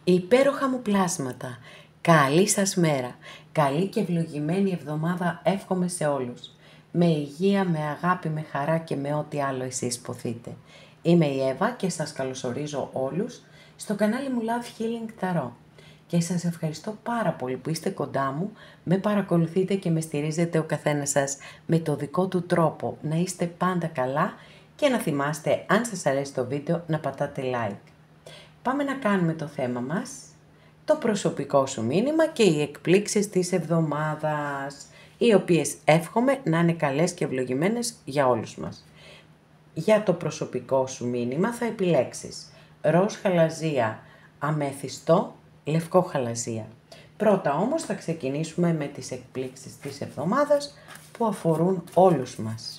Υπέροχα μου πλάσματα, καλή σας μέρα, καλή και ευλογημένη εβδομάδα εύχομαι σε όλους. Με υγεία, με αγάπη, με χαρά και με ό,τι άλλο εσείς ποθείτε. Είμαι η Εύα και σας καλωσορίζω όλους στο κανάλι μου Love Healing Tarot. Και σας ευχαριστώ πάρα πολύ που είστε κοντά μου, με παρακολουθείτε και με στηρίζετε ο καθένας σας με το δικό του τρόπο. Να είστε πάντα καλά και να θυμάστε, αν σας αρέσει το βίντεο, να πατάτε like. Πάμε να κάνουμε το θέμα μας, το προσωπικό σου μήνυμα και οι εκπλήξεις της εβδομάδας, οι οποίες εύχομαι να είναι καλές και ευλογημένες για όλους μας. Για το προσωπικό σου μήνυμα θα επιλέξεις ροζ χαλαζία, αμέθιστο, λευκό χαλαζία. Πρώτα όμως θα ξεκινήσουμε με τις εκπλήξεις της εβδομάδας που αφορούν όλους μας.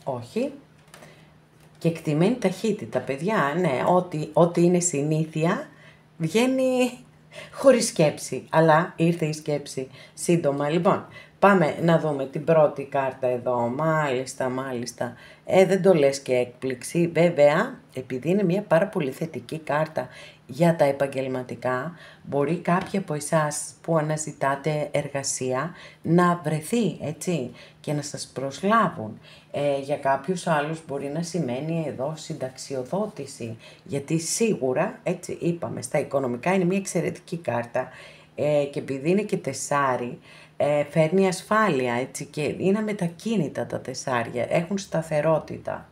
Όχι. Και εκτιμένη ταχύτητα, παιδιά, ναι, ό,τι είναι συνήθεια βγαίνει χωρίς σκέψη, αλλά ήρθε η σκέψη σύντομα. Λοιπόν, πάμε να δούμε την πρώτη κάρτα εδώ, μάλιστα, δεν το λες και έκπληξη, βέβαια, επειδή είναι μια πάρα πολύ θετική κάρτα για τα επαγγελματικά, μπορεί κάποιοι από εσάς που αναζητάτε εργασία να βρεθεί, έτσι, και να σας προσλάβουν. Για κάποιους άλλους μπορεί να σημαίνει εδώ συνταξιοδότηση, γιατί σίγουρα, έτσι είπαμε, στα οικονομικά είναι μια εξαιρετική κάρτα και επειδή είναι και τεσάρι, φέρνει ασφάλεια, έτσι, και είναι αμετακίνητα τα τεσάρια, έχουν σταθερότητα.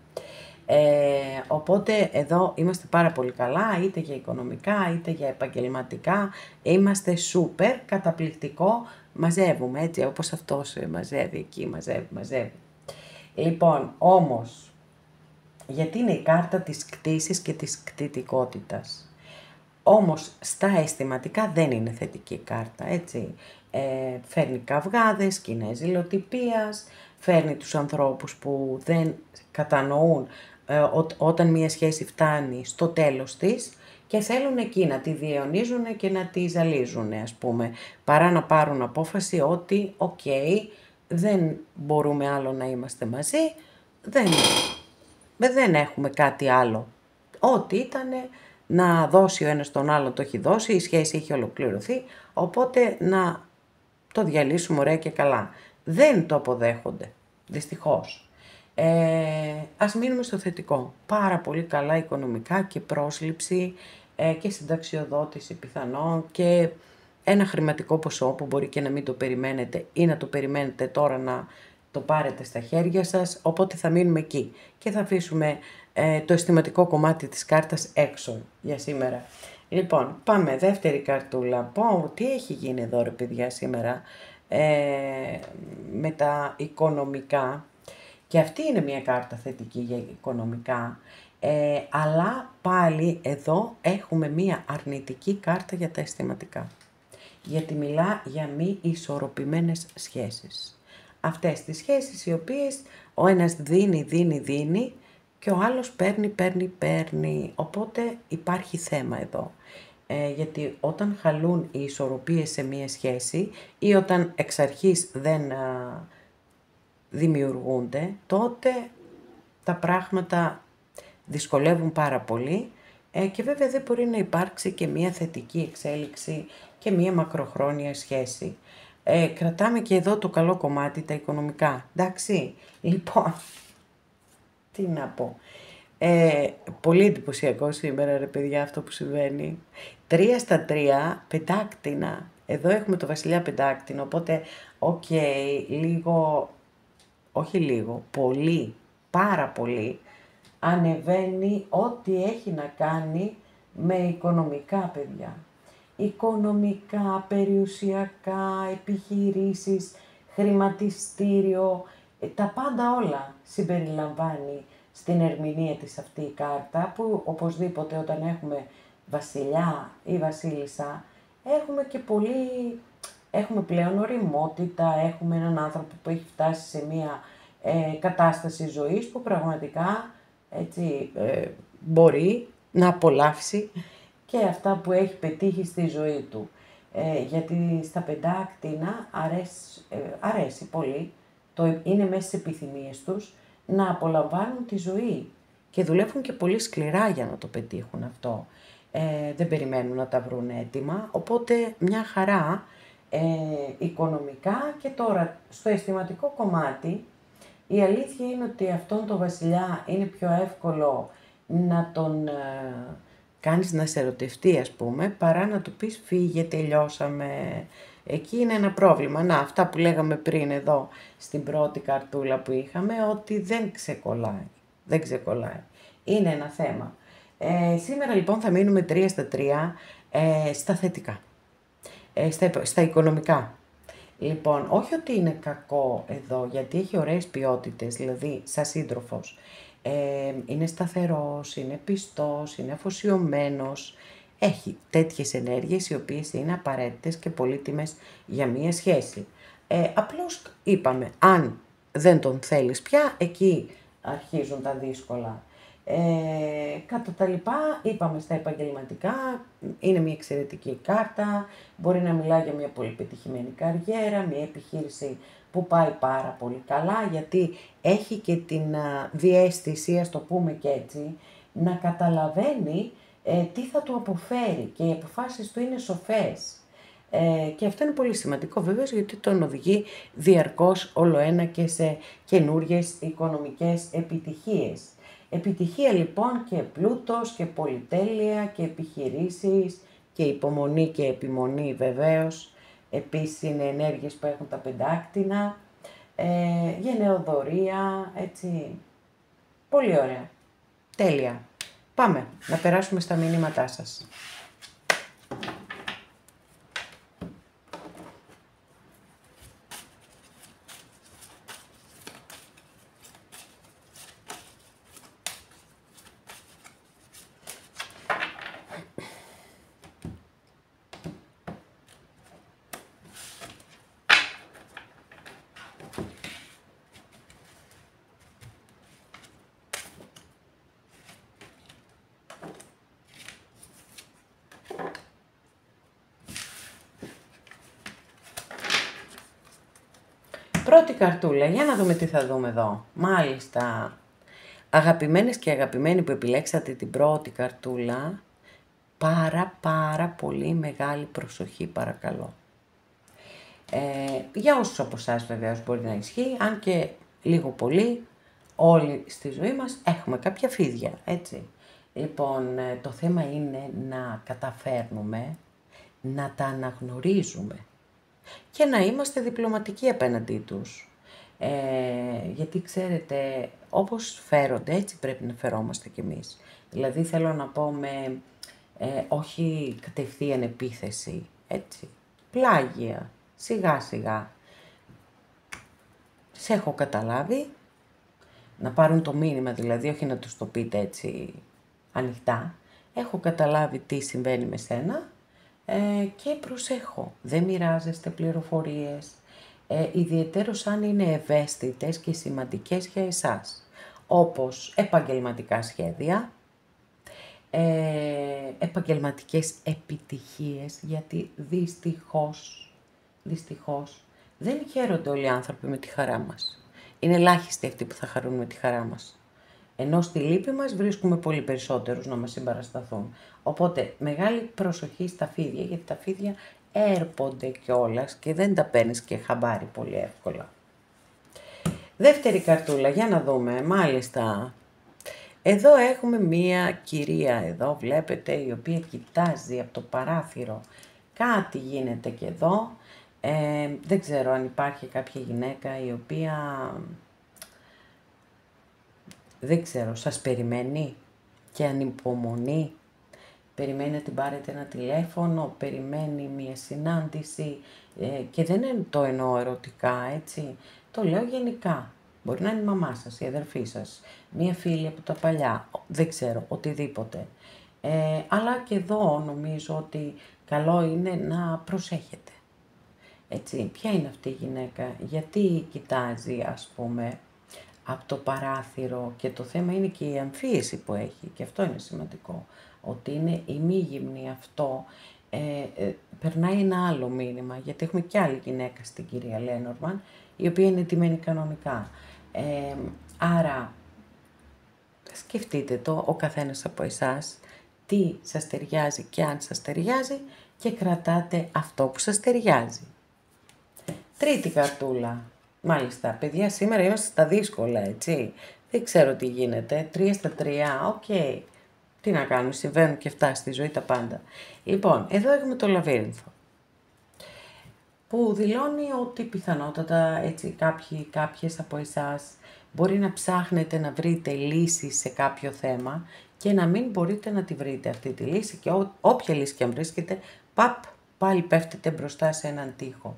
Οπότε εδώ είμαστε πάρα πολύ καλά, είτε για οικονομικά είτε για επαγγελματικά, είμαστε σούπερ, καταπληκτικό, μαζεύουμε, έτσι, όπως αυτός μαζεύει εκεί, μαζεύει. Λοιπόν, όμως, γιατί είναι η κάρτα της κτήσης και της κτητικότητας. Όμως, στα αισθηματικά δεν είναι θετική κάρτα, έτσι. Φέρνει καυγάδες, σκηνές ζηλοτυπίας, φέρνει τους ανθρώπους που δεν κατανοούν όταν μια σχέση φτάνει στο τέλος της και θέλουν εκεί να τη διαιωνίζουν και να τη ζαλίζουν, ας πούμε, παρά να πάρουν απόφαση ότι, δεν μπορούμε άλλο να είμαστε μαζί, δεν έχουμε κάτι άλλο. Ό,τι ήτανε να δώσει ο ένας τον άλλον το έχει δώσει, η σχέση έχει ολοκληρωθεί, οπότε να το διαλύσουμε ωραία και καλά. Δεν το αποδέχονται, δυστυχώς. Ας μείνουμε στο θετικό. Πάρα πολύ καλά οικονομικά και πρόσληψη και συνταξιοδότηση πιθανόν και ένα χρηματικό ποσό που μπορεί και να μην το περιμένετε ή να το περιμένετε τώρα να το πάρετε στα χέρια σας, οπότε θα μείνουμε εκεί και θα αφήσουμε το αισθηματικό κομμάτι της κάρτας έξω για σήμερα. Λοιπόν, πάμε δεύτερη καρτούλα. Πω, τι έχει γίνει εδώ ρε παιδιά σήμερα με τα οικονομικά. Και αυτή είναι μια κάρτα θετική για οικονομικά, αλλά πάλι εδώ έχουμε μια αρνητική κάρτα για τα αισθηματικά. Γιατί μιλά για μη ισορροπημένες σχέσεις. Αυτές τις σχέσεις οι οποίες ο ένας δίνει και ο άλλος παίρνει. Οπότε υπάρχει θέμα εδώ. Γιατί όταν χαλούν οι ισορροπίες σε μία σχέση ή όταν εξ αρχής δεν δημιουργούνται, τότε τα πράγματα δυσκολεύουν πάρα πολύ και βέβαια δεν μπορεί να υπάρξει και μία θετική εξέλιξη και μία μακροχρόνια σχέση. Κρατάμε και εδώ το καλό κομμάτι, τα οικονομικά, εντάξει. Λοιπόν, τι να πω. Πολύ εντυπωσιακό σήμερα ρε παιδιά αυτό που συμβαίνει. 3 στα 3, πεντάκτηνα. Εδώ έχουμε το βασιλιά πεντάκτηνο, οπότε πολύ, πάρα πολύ, ανεβαίνει ό,τι έχει να κάνει με οικονομικά, παιδιά. Οικονομικά, περιουσιακά, επιχειρήσεις, χρηματιστήριο, τα πάντα όλα συμπεριλαμβάνει στην ερμηνεία της αυτή η κάρτα, που οπωσδήποτε όταν έχουμε βασιλιά ή βασίλισσα, έχουμε πλέον ωριμότητα, έχουμε έναν άνθρωπο που έχει φτάσει σε μια κατάσταση ζωής που πραγματικά, έτσι, μπορεί να απολαύσει και αυτά που έχει πετύχει στη ζωή του. Γιατί στα πεντάκτηνα αρέσει πολύ, είναι μέσα στις επιθυμίες τους, να απολαμβάνουν τη ζωή και δουλεύουν και πολύ σκληρά για να το πετύχουν αυτό. Δεν περιμένουν να τα βρουν έτοιμα, οπότε μια χαρά οικονομικά. Και τώρα στο αισθηματικό κομμάτι η αλήθεια είναι ότι αυτόν τον βασιλιά είναι πιο εύκολο να τον κάνεις να σε ερωτευτεί, ας πούμε, παρά να του πεις φύγε, τελειώσαμε. Εκεί είναι ένα πρόβλημα. Να, αυτά που λέγαμε πριν εδώ στην πρώτη καρτούλα που είχαμε, ότι δεν ξεκολλάει. Δεν ξεκολλάει. Είναι ένα θέμα. Σήμερα λοιπόν θα μείνουμε 3 στα 3 στα θετικά, στα οικονομικά. Λοιπόν, όχι ότι είναι κακό εδώ, γιατί έχει ωραίες ποιότητες, δηλαδή σαν σύντροφος. Είναι σταθερός, είναι πιστός, είναι αφοσιωμένος. Έχει τέτοιες ενέργειες οι οποίες είναι απαραίτητες και πολύτιμες για μία σχέση. Απλώς είπαμε, αν δεν τον θέλεις πια, εκεί αρχίζουν τα δύσκολα. Κατά τα λοιπά, είπαμε στα επαγγελματικά, είναι μια εξαιρετική κάρτα, μπορεί να μιλάει για μια πολύ πετυχημένη καριέρα, μια επιχείρηση που πάει πάρα πολύ καλά, γιατί έχει και την διαίσθηση, ας το πούμε και έτσι, να καταλαβαίνει τι θα του αποφέρει και οι αποφάσεις του είναι σοφές. Και αυτό είναι πολύ σημαντικό βέβαιως, γιατί τον οδηγεί διαρκώς όλο ένα και σε καινούριες οικονομικές επιτυχίες. Επιτυχία λοιπόν και πλούτος και πολυτέλεια και επιχειρήσεις και υπομονή και επιμονή βεβαίως. Επίσης είναι ενέργειες που έχουν τα πεντάκτηνα, γενεοδορία, έτσι. Πολύ ωραία. Τέλεια. Πάμε να περάσουμε στα μηνύματά σας. Πρώτη καρτούλα, για να δούμε τι θα δούμε εδώ. Μάλιστα, αγαπημένες και αγαπημένοι που επιλέξατε την πρώτη καρτούλα, πάρα πολύ μεγάλη προσοχή παρακαλώ. Για όσους από εσάς βεβαίως μπορεί να ισχύει, αν και λίγο πολύ όλοι στη ζωή μας έχουμε κάποια φίδια, έτσι. Λοιπόν, το θέμα είναι να καταφέρνουμε να τα αναγνωρίζουμε και να είμαστε διπλωματικοί απέναντί τους. Γιατί ξέρετε, όπως φέρονται, έτσι πρέπει να φερόμαστε κι εμείς. Δηλαδή θέλω να πω με όχι κατευθείαν επίθεση, έτσι. Πλάγια, σιγά σιγά. Σε έχω καταλάβει, να πάρουν το μήνυμα δηλαδή, όχι να τους το πείτε έτσι ανοιχτά. Έχω καταλάβει τι συμβαίνει με σένα και προσέχω. Δεν μοιράζεστε πληροφορίες, ιδιαιτέρως αν είναι ευαίσθητες και σημαντικές για εσάς, όπως επαγγελματικά σχέδια, επαγγελματικές επιτυχίες, γιατί δυστυχώς δεν χαίρονται όλοι οι άνθρωποι με τη χαρά μας. Είναι ελάχιστοι αυτοί που θα χαρούν με τη χαρά μας. Ενώ στη λύπη μας βρίσκουμε πολύ περισσότερους να μας συμπαρασταθούν. Οπότε μεγάλη προσοχή στα φίδια, γιατί τα φίδια έρπονται κιόλας και δεν τα παίρνεις και χαμπάρι πολύ εύκολα. Δεύτερη καρτούλα, για να δούμε, μάλιστα. Εδώ έχουμε μία κυρία, εδώ βλέπετε, η οποία κοιτάζει από το παράθυρο. Κάτι γίνεται και εδώ. Δεν ξέρω αν υπάρχει κάποια γυναίκα η οποία, δεν ξέρω, σας περιμένει και ανυπομονεί. Περιμένει να την πάρετε ένα τηλέφωνο, περιμένει μία συνάντηση και δεν το εννοώ ερωτικά, έτσι. Το λέω γενικά. Μπορεί να είναι η μαμά σας, η αδερφή σας, μία φίλη από τα παλιά, δεν ξέρω, οτιδήποτε. Αλλά και εδώ νομίζω ότι καλό είναι να προσέχετε. Έτσι, ποια είναι αυτή η γυναίκα, γιατί κοιτάζει, ας πούμε, από το παράθυρο και το θέμα είναι και η αμφίεση που έχει και αυτό είναι σημαντικό, ότι είναι ημίγυμνη αυτό, περνάει ένα άλλο μήνυμα, γιατί έχουμε και άλλη γυναίκα στην κυρία Λένορμαν, η οποία είναι ντυμένη κανονικά. Άρα, σκεφτείτε το ο καθένας από εσάς, τι σας ταιριάζει και αν σας ταιριάζει και κρατάτε αυτό που σας ταιριάζει. Τρίτη καρτούλα. Μάλιστα, παιδιά, σήμερα είμαστε στα δύσκολα, έτσι. Δεν ξέρω τι γίνεται. 3 στα 3, οκ. Τι να κάνουμε, συμβαίνουν και αυτά στη ζωή τα πάντα. Λοιπόν, εδώ έχουμε το λαβύρινθο, που δηλώνει ότι πιθανότατα έτσι κάποιες από εσάς μπορεί να ψάχνετε να βρείτε λύση σε κάποιο θέμα και να μην μπορείτε να τη βρείτε αυτή τη λύση και όποια λύση και αν βρίσκετε, πάλι πέφτετε μπροστά σε έναν τοίχο.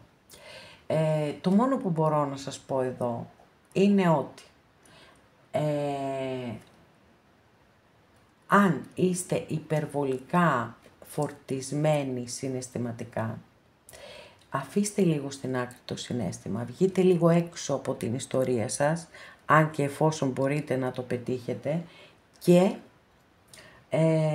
Το μόνο που μπορώ να σας πω εδώ είναι ότι αν είστε υπερβολικά φορτισμένοι συναισθηματικά, αφήστε λίγο στην άκρη το συναίσθημα, βγείτε λίγο έξω από την ιστορία σας, αν και εφόσον μπορείτε να το πετύχετε, και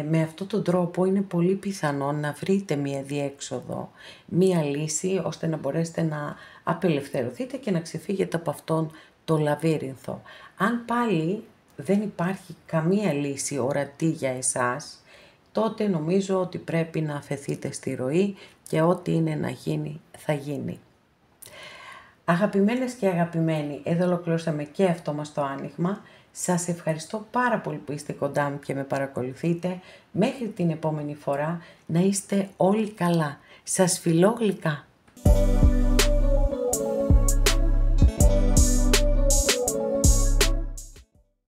με αυτόν τον τρόπο είναι πολύ πιθανό να βρείτε μία διέξοδο, μία λύση, ώστε να μπορέσετε να απελευθερωθείτε και να ξεφύγετε από αυτόν το λαβύρινθο. Αν πάλι δεν υπάρχει καμία λύση ορατή για εσάς, τότε νομίζω ότι πρέπει να αφεθείτε στη ροή και ό,τι είναι να γίνει, θα γίνει. Αγαπημένες και αγαπημένοι, εδώ ολοκληρώσαμε και αυτό μας το άνοιγμα. Σας ευχαριστώ πάρα πολύ που είστε κοντά μου και με παρακολουθείτε. Μέχρι την επόμενη φορά να είστε όλοι καλά. Σας φιλώ γλυκά.